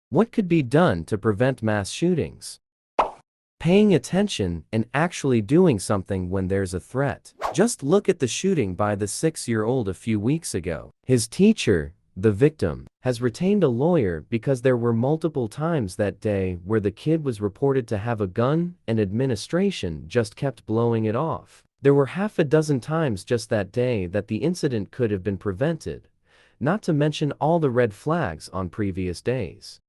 What could be done to prevent mass shootings? Paying attention and actually doing something when there's a threat. Just look at the shooting by the 6-year-old a few weeks ago. His teacher, the victim, has retained a lawyer because there were multiple times that day where the kid was reported to have a gun and administration just kept blowing it off. There were half a dozen times just that day that the incident could have been prevented, not to mention all the red flags on previous days.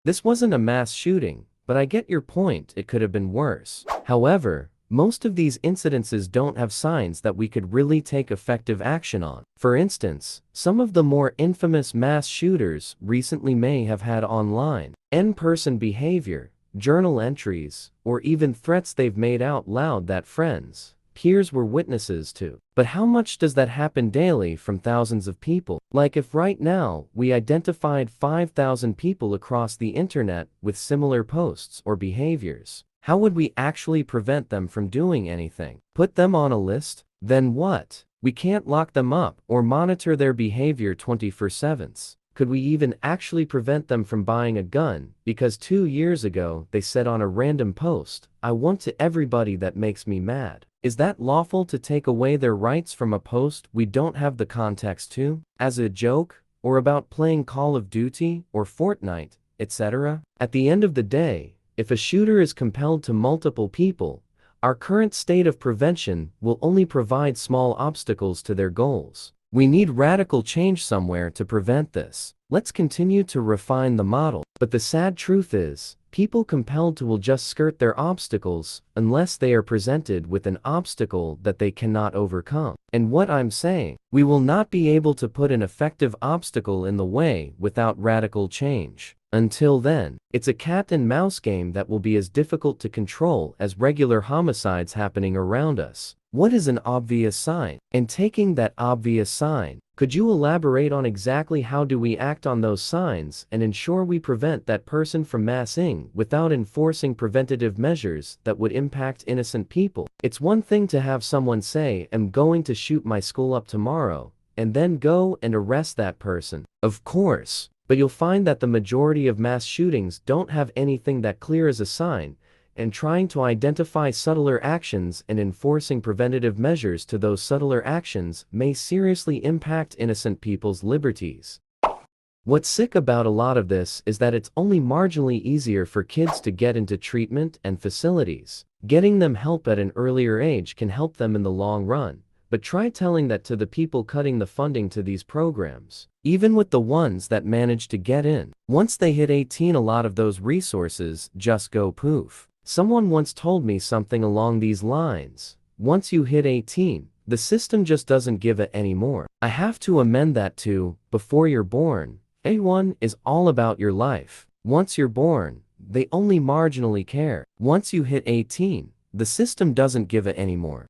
This wasn't a mass shooting, but I get your point, it could have been worse. However, most of these incidences don't have signs that we could really take effective action on. For instance, some of the more infamous mass shooters recently may have had online, in-person behavior, journal entries, or even threats they've made out loud that friends, peers were witnesses to. But how much does that happen daily from thousands of people? Like if right now we identified 5,000 people across the internet with similar posts or behaviors, how would we actually prevent them from doing anything? Put them on a list? Then what? We can't lock them up or monitor their behavior 24/7. Could we even actually prevent them from buying a gun because 2 years ago they said on a random post, "I want to everybody that makes me mad"? Is that lawful to take away their rights from a post we don't have the context to? As a joke? Or about playing Call of Duty or Fortnite, etc.? At the end of the day, if a shooter is compelled to multiple people, our current state of prevention will only provide small obstacles to their goals. We need radical change somewhere to prevent this. Let's continue to refine the model. But the sad truth is, people compelled to will just skirt their obstacles unless they are presented with an obstacle that they cannot overcome. And what I'm saying, we will not be able to put an effective obstacle in the way without radical change. Until then, it's a cat and mouse game that will be as difficult to control as regular homicides happening around us. What is an obvious sign? And taking that obvious sign, could you elaborate on exactly how do we act on those signs and ensure we prevent that person from massing without enforcing preventative measures that would impact innocent people? It's one thing to have someone say, "I'm going to shoot my school up tomorrow," and then go and arrest that person. Of course, but you'll find that the majority of mass shootings don't have anything that clear as a sign, and trying to identify subtler actions and enforcing preventative measures to those subtler actions may seriously impact innocent people's liberties. What's sick about a lot of this is that it's only marginally easier for kids to get into treatment and facilities. Getting them help at an earlier age can help them in the long run, but try telling that to the people cutting the funding to these programs. Even with the ones that manage to get in, once they hit 18, a lot of those resources just go poof. Someone once told me something along these lines: once you hit 18, the system just doesn't give it anymore. I have to amend that to, before you're born, A1 is all about your life. Once you're born, they only marginally care. Once you hit 18, the system doesn't give it anymore.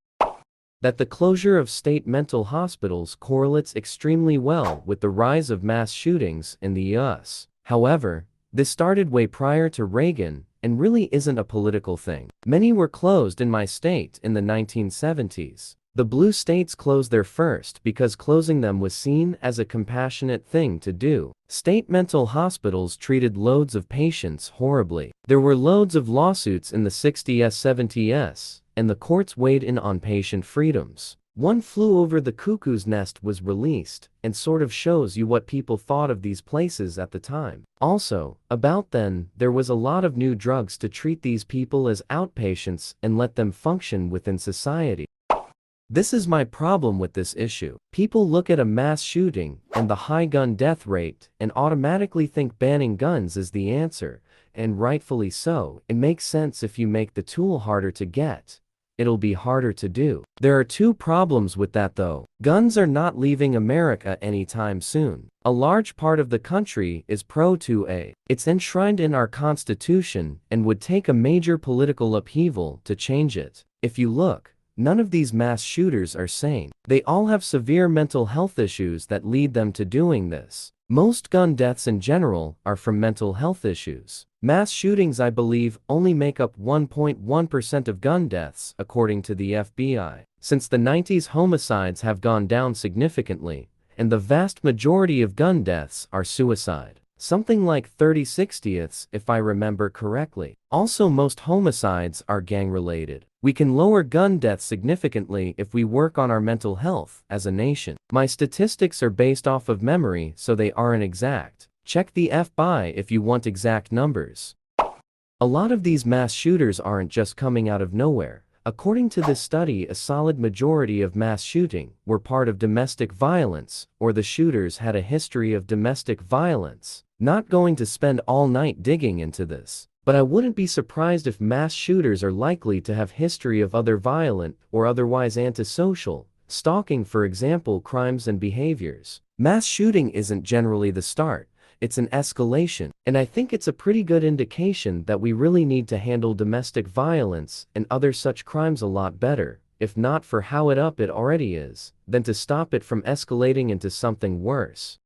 That the closure of state mental hospitals correlates extremely well with the rise of mass shootings in the US. However, this started way prior to Reagan and really isn't a political thing. Many were closed in my state in the 1970s. The blue states closed their first because closing them was seen as a compassionate thing to do. State mental hospitals treated loads of patients horribly. There were loads of lawsuits in the 60s, 70s, and the courts weighed in on patient freedoms. One Flew Over the Cuckoo's Nest was released, and sort of shows you what people thought of these places at the time. Also, about then, there was a lot of new drugs to treat these people as outpatients and let them function within society. This is my problem with this issue. People look at a mass shooting and the high gun death rate and automatically think banning guns is the answer, and rightfully so. It makes sense. If you make the tool harder to get, it'll be harder to do. There are two problems with that though. Guns are not leaving America anytime soon. A large part of the country is pro-2A. It's enshrined in our Constitution and would take a major political upheaval to change it. If you look, none of these mass shooters are sane. They all have severe mental health issues that lead them to doing this. Most gun deaths in general are from mental health issues. Mass shootings, I believe, only make up 1.1% of gun deaths, according to the FBI. Since the 90s, homicides have gone down significantly, and the vast majority of gun deaths are suicide. something like 30/60ths if I remember correctly. Also, most homicides are gang-related. We can lower gun deaths significantly if we work on our mental health as a nation. My statistics are based off of memory, so they aren't exact. Check the FBI if you want exact numbers. A lot of these mass shooters aren't just coming out of nowhere. According to this study, a solid majority of mass shooting were part of domestic violence, or the shooters had a history of domestic violence. Not going to spend all night digging into this, but I wouldn't be surprised if mass shooters are likely to have history of other violent or otherwise antisocial, stalking for example, crimes and behaviors. Mass shooting isn't generally the start. It's an escalation, and I think it's a pretty good indication that we really need to handle domestic violence and other such crimes a lot better, if not for how it already is, than to stop it from escalating into something worse.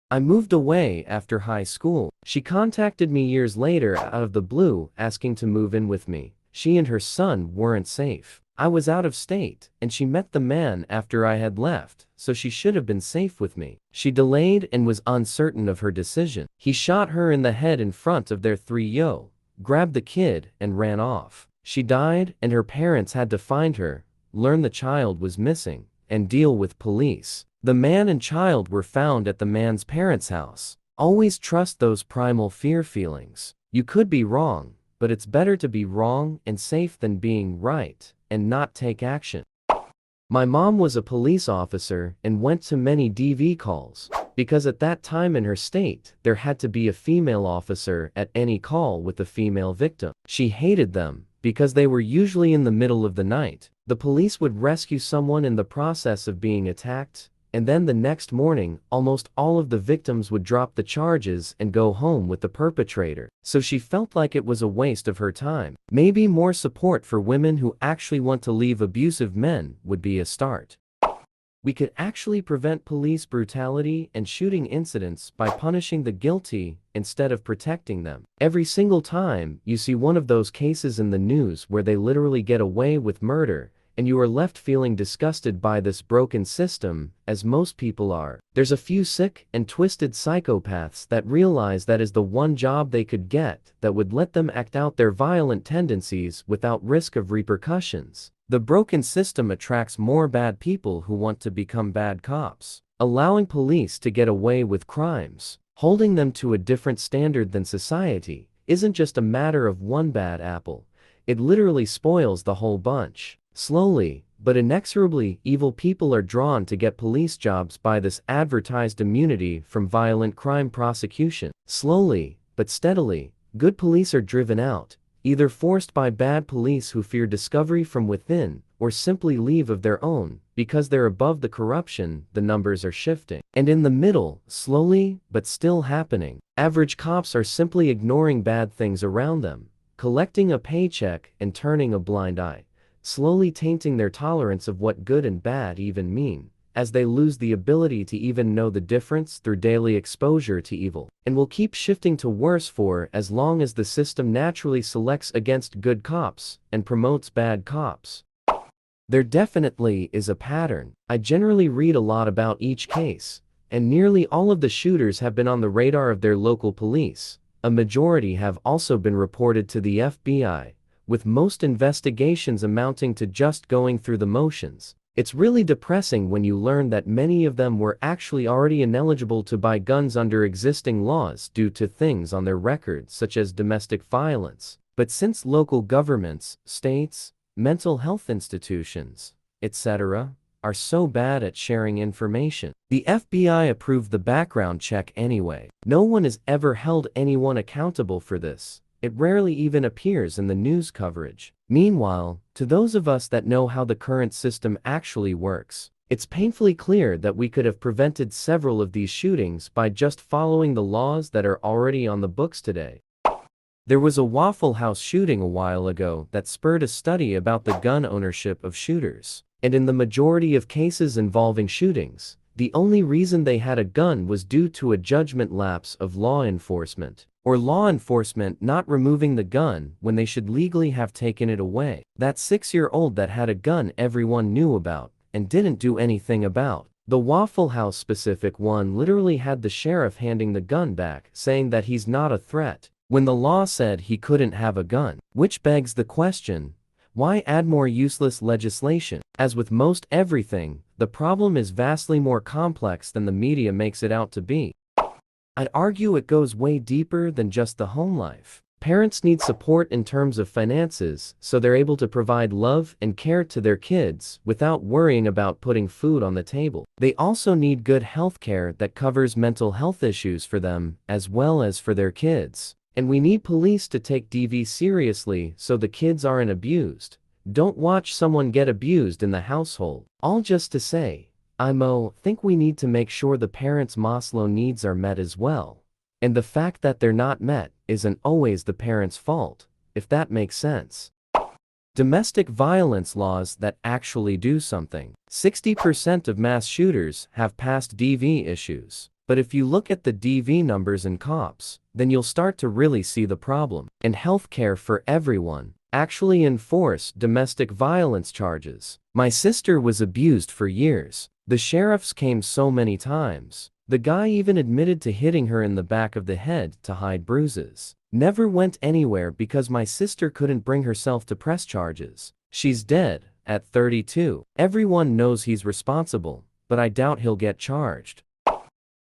I moved away after high school. She contacted me years later out of the blue asking to move in with me. She and her son weren't safe. I was out of state, and she met the man after I had left, so she should have been safe with me. She delayed and was uncertain of her decision. He shot her in the head in front of their 3-year-old, grabbed the kid, and ran off. She died, and her parents had to find her, learn the child was missing, and deal with police. The man and child were found at the man's parents' house. Always trust those primal fear feelings. You could be wrong, but it's better to be wrong and safe than being right and not take action. My mom was a police officer and went to many DV calls, because at that time in her state, there had to be a female officer at any call with a female victim. She hated them, because they were usually in the middle of the night. The police would rescue someone in the process of being attacked, and then the next morning, almost all of the victims would drop the charges and go home with the perpetrator. So she felt like it was a waste of her time. Maybe more support for women who actually want to leave abusive men would be a start. We could actually prevent police brutality and shooting incidents by punishing the guilty instead of protecting them. Every single time you see one of those cases in the news where they literally get away with murder, and you are left feeling disgusted by this broken system, as most people are. There's a few sick and twisted psychopaths that realize that is the one job they could get that would let them act out their violent tendencies without risk of repercussions. The broken system attracts more bad people who want to become bad cops, allowing police to get away with crimes. Holding them to a different standard than society isn't just a matter of one bad apple. It literally spoils the whole bunch. Slowly, but inexorably, evil people are drawn to get police jobs by this advertised immunity from violent crime prosecution. Slowly, but steadily, good police are driven out, either forced by bad police who fear discovery from within, or simply leave of their own, because they're above the corruption. The numbers are shifting. And in the middle, slowly, but still happening, average cops are simply ignoring bad things around them, collecting a paycheck and turning a blind eye, slowly tainting their tolerance of what good and bad even mean, as they lose the ability to even know the difference through daily exposure to evil, and will keep shifting to worse for as long as the system naturally selects against good cops and promotes bad cops. There definitely is a pattern. I generally read a lot about each case, and nearly all of the shooters have been on the radar of their local police. A majority have also been reported to the FBI, with most investigations amounting to just going through the motions. It's really depressing when you learn that many of them were actually already ineligible to buy guns under existing laws due to things on their records such as domestic violence. But since local governments, states, mental health institutions, etc., are so bad at sharing information, the FBI approved the background check anyway. No one has ever held anyone accountable for this. It rarely even appears in the news coverage. Meanwhile, to those of us that know how the current system actually works, it's painfully clear that we could have prevented several of these shootings by just following the laws that are already on the books today. There was a Waffle House shooting a while ago that spurred a study about the gun ownership of shooters. And in the majority of cases involving shootings, the only reason they had a gun was due to a judgment lapse of law enforcement, or law enforcement not removing the gun when they should legally have taken it away. That 6-year-old that had a gun everyone knew about and didn't do anything about. The Waffle House specific one literally had the sheriff handing the gun back, saying that he's not a threat, when the law said he couldn't have a gun. Which begs the question, why add more useless legislation? As with most everything, the problem is vastly more complex than the media makes it out to be. I'd argue it goes way deeper than just the home life. Parents need support in terms of finances so they're able to provide love and care to their kids without worrying about putting food on the table. They also need good health care that covers mental health issues for them as well as for their kids. And we need police to take DV seriously so the kids aren't abused. Don't watch someone get abused in the household. All just to say, think we need to make sure the parents' Maslow needs are met as well. And the fact that they're not met isn't always the parents' fault, if that makes sense. Domestic violence laws that actually do something. 60% of mass shooters have past DV issues. But if you look at the DV numbers and cops, then you'll start to really see the problem. And healthcare for everyone actually enforce domestic violence charges. My sister was abused for years. The sheriffs came so many times. The guy even admitted to hitting her in the back of the head to hide bruises. Never went anywhere because my sister couldn't bring herself to press charges. She's dead, at 32. Everyone knows he's responsible, but I doubt he'll get charged.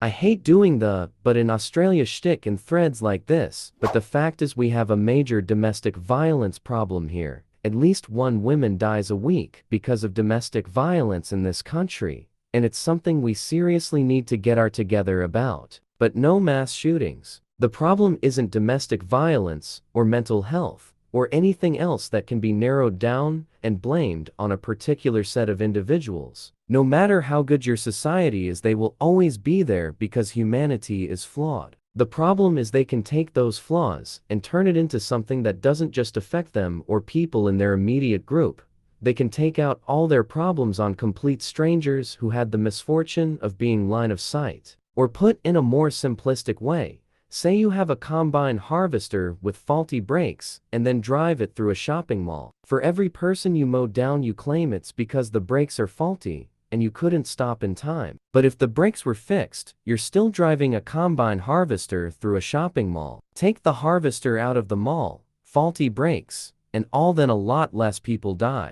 I hate doing but in Australia shtick in threads like this, but the fact is we have a major domestic violence problem here. At least one woman dies a week because of domestic violence in this country. And it's something we seriously need to get our together about. But no mass shootings. The problem isn't domestic violence, or mental health, or anything else that can be narrowed down and blamed on a particular set of individuals. No matter how good your society is, they will always be there because humanity is flawed. The problem is they can take those flaws and turn it into something that doesn't just affect them or people in their immediate group. They can take out all their problems on complete strangers who had the misfortune of being line of sight. Or put in a more simplistic way, say you have a combine harvester with faulty brakes and then drive it through a shopping mall. For every person you mow down, you claim it's because the brakes are faulty and you couldn't stop in time. But if the brakes were fixed, you're still driving a combine harvester through a shopping mall. Take the harvester out of the mall, faulty brakes, and then a lot less people die.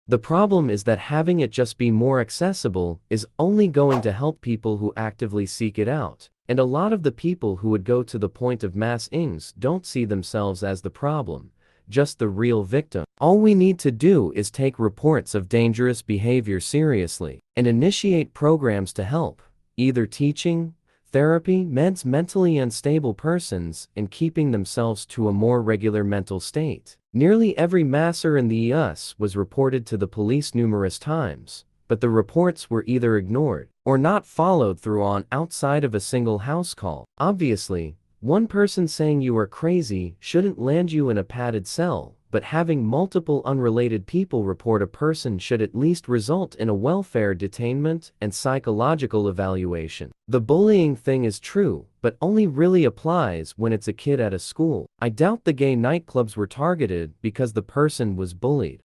The problem is that having it just be more accessible is only going to help people who actively seek it out. And a lot of the people who would go to the point of mass ings don't see themselves as the problem, just the real victim. All we need to do is take reports of dangerous behavior seriously and initiate programs to help, either teaching, therapy, meds mentally unstable persons in keeping themselves to a more regular mental state. Nearly every masser in the US was reported to the police numerous times, but the reports were either ignored or not followed through on outside of a single house call. Obviously, one person saying you are crazy shouldn't land you in a padded cell, but having multiple unrelated people report a person should at least result in a welfare detainment and psychological evaluation. The bullying thing is true, but only really applies when it's a kid at a school. I doubt the gay nightclubs were targeted because the person was bullied.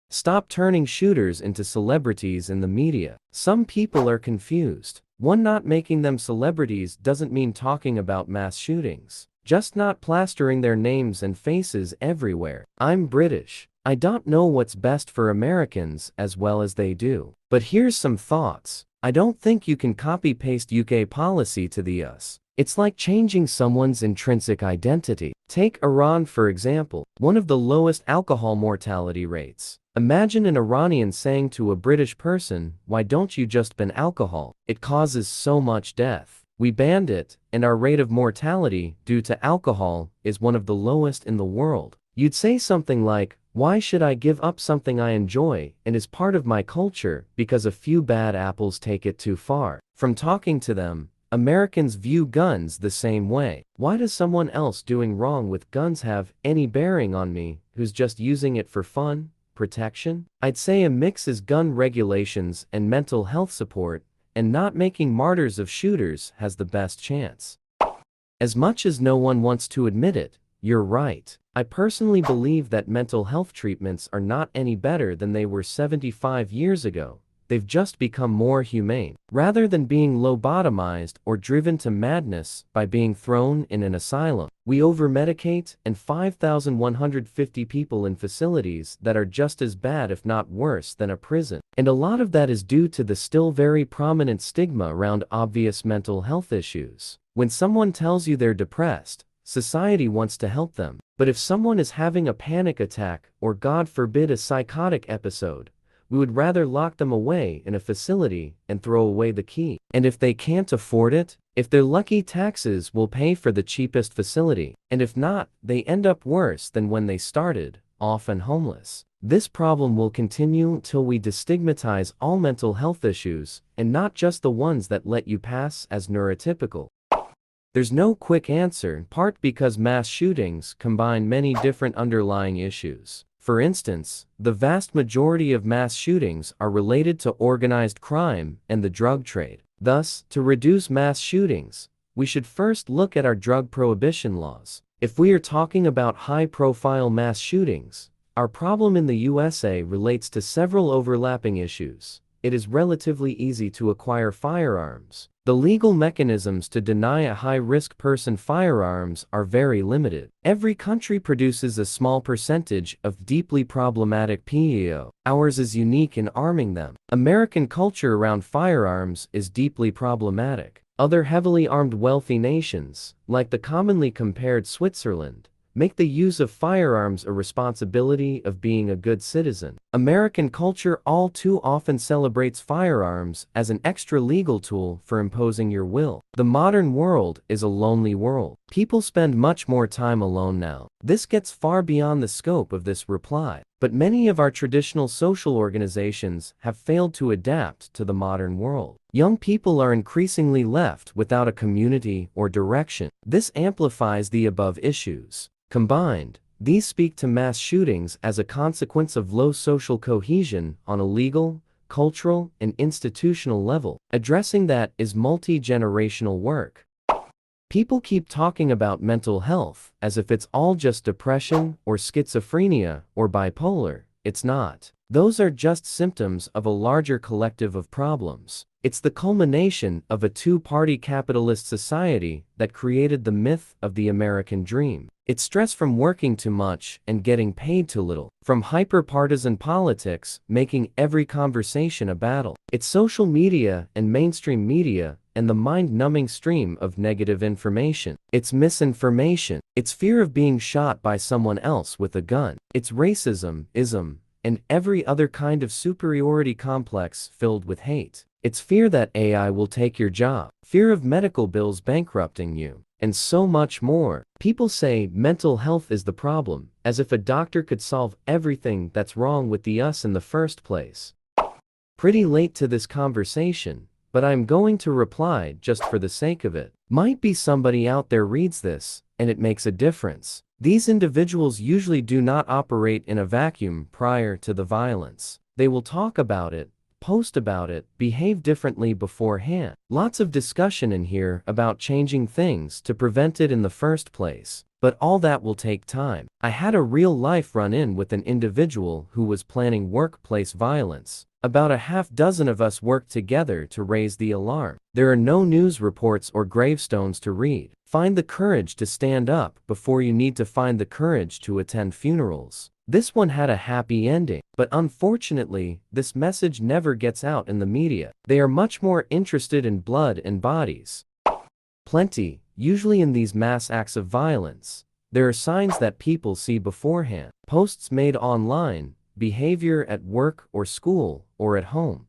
Stop turning shooters into celebrities in the media. Some people are confused. Not making them celebrities doesn't mean talking about mass shootings. Just not plastering their names and faces everywhere. I'm British. I don't know what's best for Americans as well as they do. But here's some thoughts. I don't think you can copy-paste UK policy to the US. It's like changing someone's intrinsic identity. Take Iran for example, one of the lowest alcohol mortality rates. Imagine an Iranian saying to a British person, "Why don't you just ban alcohol? It causes so much death. We banned it, and our rate of mortality due to alcohol is one of the lowest in the world." You'd say something like, "Why should I give up something I enjoy and is part of my culture because a few bad apples take it too far?" From talking to them, Americans view guns the same way. Why does someone else doing wrong with guns have any bearing on me, who's just using it for fun, protection? I'd say a mix is gun regulations and mental health support, and not making martyrs of shooters has the best chance. As much as no one wants to admit it, you're right. I personally believe that mental health treatments are not any better than they were 75 years ago, they've just become more humane. Rather than being lobotomized or driven to madness by being thrown in an asylum, we overmedicate and 5,150 people in facilities that are just as bad if not worse than a prison. And a lot of that is due to the still very prominent stigma around obvious mental health issues. When someone tells you they're depressed, society wants to help them. But if someone is having a panic attack or God forbid a psychotic episode, we would rather lock them away in a facility and throw away the key. And if they can't afford it, if they're lucky, taxes will pay for the cheapest facility. And if not, they end up worse than when they started, often homeless. This problem will continue until we destigmatize all mental health issues, and not just the ones that let you pass as neurotypical. There's no quick answer, in part because mass shootings combine many different underlying issues. For instance, the vast majority of mass shootings are related to organized crime and the drug trade. Thus, to reduce mass shootings, we should first look at our drug prohibition laws. If we are talking about high-profile mass shootings, our problem in the USA relates to several overlapping issues. It is relatively easy to acquire firearms. The legal mechanisms to deny a high-risk person firearms are very limited. Every country produces a small percentage of deeply problematic PEO. Ours is unique in arming them. American culture around firearms is deeply problematic. Other heavily armed wealthy nations, like the commonly compared Switzerland, make the use of firearms a responsibility of being a good citizen. American culture all too often celebrates firearms as an extra legal tool for imposing your will. The modern world is a lonely world. People spend much more time alone now. This gets far beyond the scope of this reply, but many of our traditional social organizations have failed to adapt to the modern world. Young people are increasingly left without a community or direction. This amplifies the above issues. Combined, these speak to mass shootings as a consequence of low social cohesion on a legal, cultural, and institutional level. Addressing that is multi-generational work. People keep talking about mental health as if it's all just depression or schizophrenia or bipolar. It's not. Those are just symptoms of a larger collective of problems. It's the culmination of a two-party capitalist society that created the myth of the American dream. It's stress from working too much and getting paid too little, from hyper-partisan politics making every conversation a battle. It's social media and mainstream media and the mind-numbing stream of negative information. It's misinformation. It's fear of being shot by someone else with a gun. It's racism, ism, and every other kind of superiority complex filled with hate. It's fear that AI will take your job, fear of medical bills bankrupting you, and so much more. People say mental health is the problem, as if a doctor could solve everything that's wrong with us in the first place. Pretty late to this conversation, but I'm going to reply just for the sake of it. Might be somebody out there reads this, and it makes a difference. These individuals usually do not operate in a vacuum prior to the violence. They will talk about it, post about it, behave differently beforehand. Lots of discussion in here about changing things to prevent it in the first place. But all that will take time. I had a real-life run-in with an individual who was planning workplace violence. About a half dozen of us worked together to raise the alarm. There are no news reports or gravestones to read. Find the courage to stand up before you need to find the courage to attend funerals. This one had a happy ending, but unfortunately, this message never gets out in the media. They are much more interested in blood and bodies. Plenty, usually in these mass acts of violence, there are signs that people see beforehand. Posts made online, behavior at work or school or at home.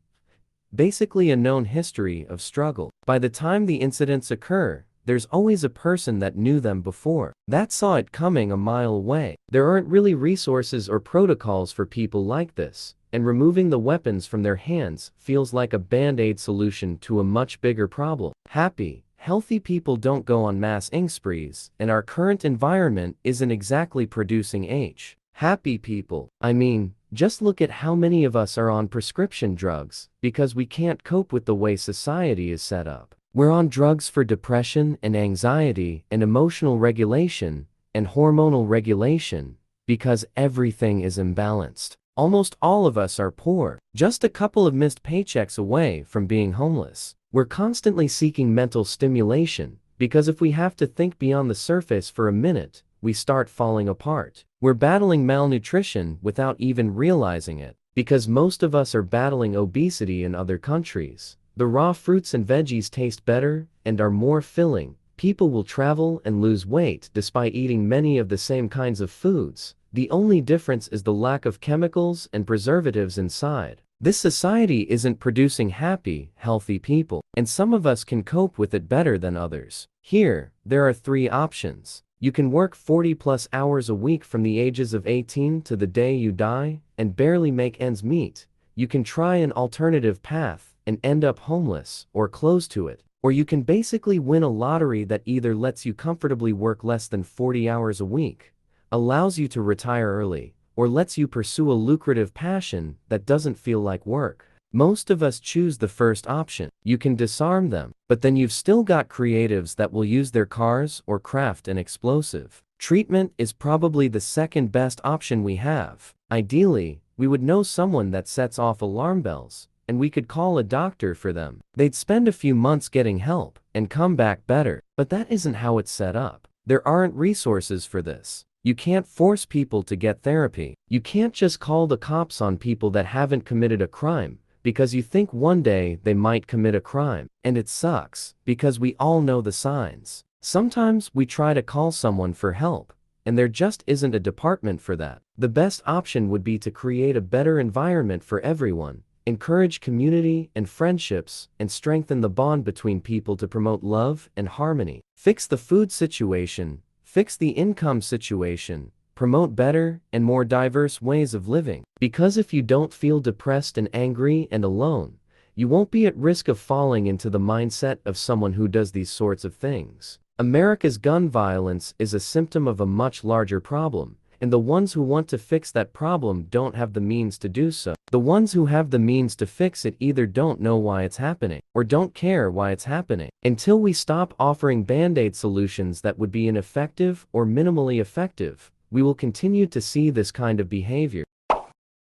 Basically a known history of struggle. By the time the incidents occur, there's always a person that knew them before, that saw it coming a mile away. There aren't really resources or protocols for people like this, and removing the weapons from their hands feels like a band-aid solution to a much bigger problem. Happy, healthy people don't go on mass ing sprees, and our current environment isn't exactly producing happy people. I mean, just look at how many of us are on prescription drugs, because we can't cope with the way society is set up. We're on drugs for depression and anxiety and emotional regulation and hormonal regulation because everything is imbalanced. Almost all of us are poor, just a couple of missed paychecks away from being homeless. We're constantly seeking mental stimulation, because if we have to think beyond the surface for a minute, we start falling apart. We're battling malnutrition without even realizing it, because most of us are battling obesity in other countries. The raw fruits and veggies taste better and are more filling. People will travel and lose weight despite eating many of the same kinds of foods. The only difference is the lack of chemicals and preservatives inside. This society isn't producing happy, healthy people, and some of us can cope with it better than others. Here, there are 3 options. You can work 40+ hours a week from the ages of 18 to the day you die and barely make ends meet. You can try an alternative path and end up homeless or close to it. Or you can basically win a lottery that either lets you comfortably work less than 40 hours a week, allows you to retire early, or lets you pursue a lucrative passion that doesn't feel like work. Most of us choose the first option. You can disarm them, but then you've still got creatives that will use their cars or craft an explosive. Treatment is probably the second best option we have. Ideally, we would know someone that sets off alarm bells, and we could call a doctor for them. They'd spend a few months getting help and come back better, but that isn't how it's set up. There aren't resources for this. You can't force people to get therapy. You can't just call the cops on people that haven't committed a crime, because you think one day they might commit a crime. And it sucks, because we all know the signs. Sometimes we try to call someone for help, and there just isn't a department for that. The best option would be to create a better environment for everyone, encourage community and friendships, and strengthen the bond between people to promote love and harmony. Fix the food situation, fix the income situation, promote better and more diverse ways of living. Because if you don't feel depressed and angry and alone, you won't be at risk of falling into the mindset of someone who does these sorts of things. America's gun violence is a symptom of a much larger problem, and the ones who want to fix that problem don't have the means to do so. The ones who have the means to fix it either don't know why it's happening, or don't care why it's happening. Until we stop offering band-aid solutions that would be ineffective or minimally effective, we will continue to see this kind of behavior.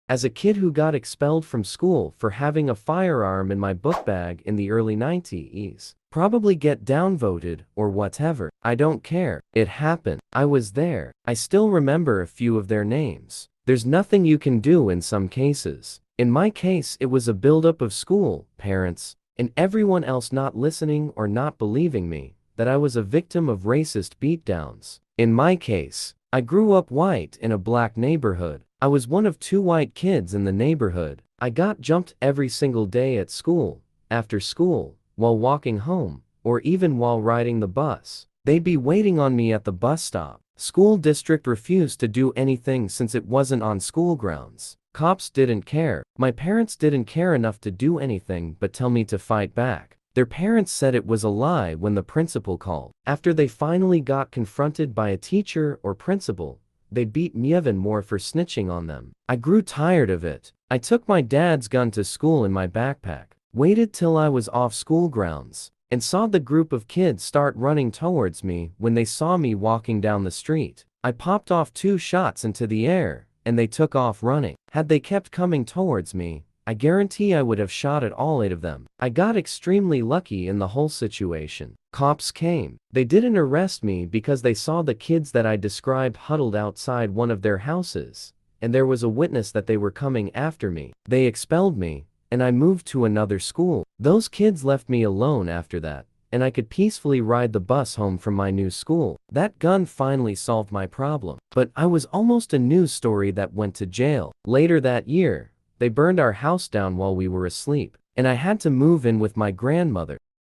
As a kid who got expelled from school for having a firearm in my book bag in the early 90s, probably get downvoted or whatever, I don't care. It happened. I was there. I still remember a few of their names. There's nothing you can do in some cases. In my case, it was a buildup of school, parents, and everyone else not listening or not believing me, that I was a victim of racist beatdowns. In my case, I grew up white in a black neighborhood. I was one of 2 white kids in the neighborhood. I got jumped every single day at school, after school, while walking home, or even while riding the bus. They'd be waiting on me at the bus stop. School district refused to do anything since it wasn't on school grounds. Cops didn't care. My parents didn't care enough to do anything but tell me to fight back. Their parents said it was a lie when the principal called. After they finally got confronted by a teacher or principal, they beat me even more for snitching on them. I grew tired of it. I took my dad's gun to school in my backpack, waited till I was off school grounds, and saw the group of kids start running towards me when they saw me walking down the street. I popped off 2 shots into the air, and they took off running. Had they kept coming towards me, I guarantee I would have shot at all 8 of them. I got extremely lucky in the whole situation. Cops came. They didn't arrest me because they saw the kids that I described huddled outside one of their houses, and there was a witness that they were coming after me. They expelled me, and I moved to another school. Those kids left me alone after that, and I could peacefully ride the bus home from my new school. That gun finally solved my problem. But I was almost a news story that went to jail. Later that year, they burned our house down while we were asleep, and I had to move in with my grandmother.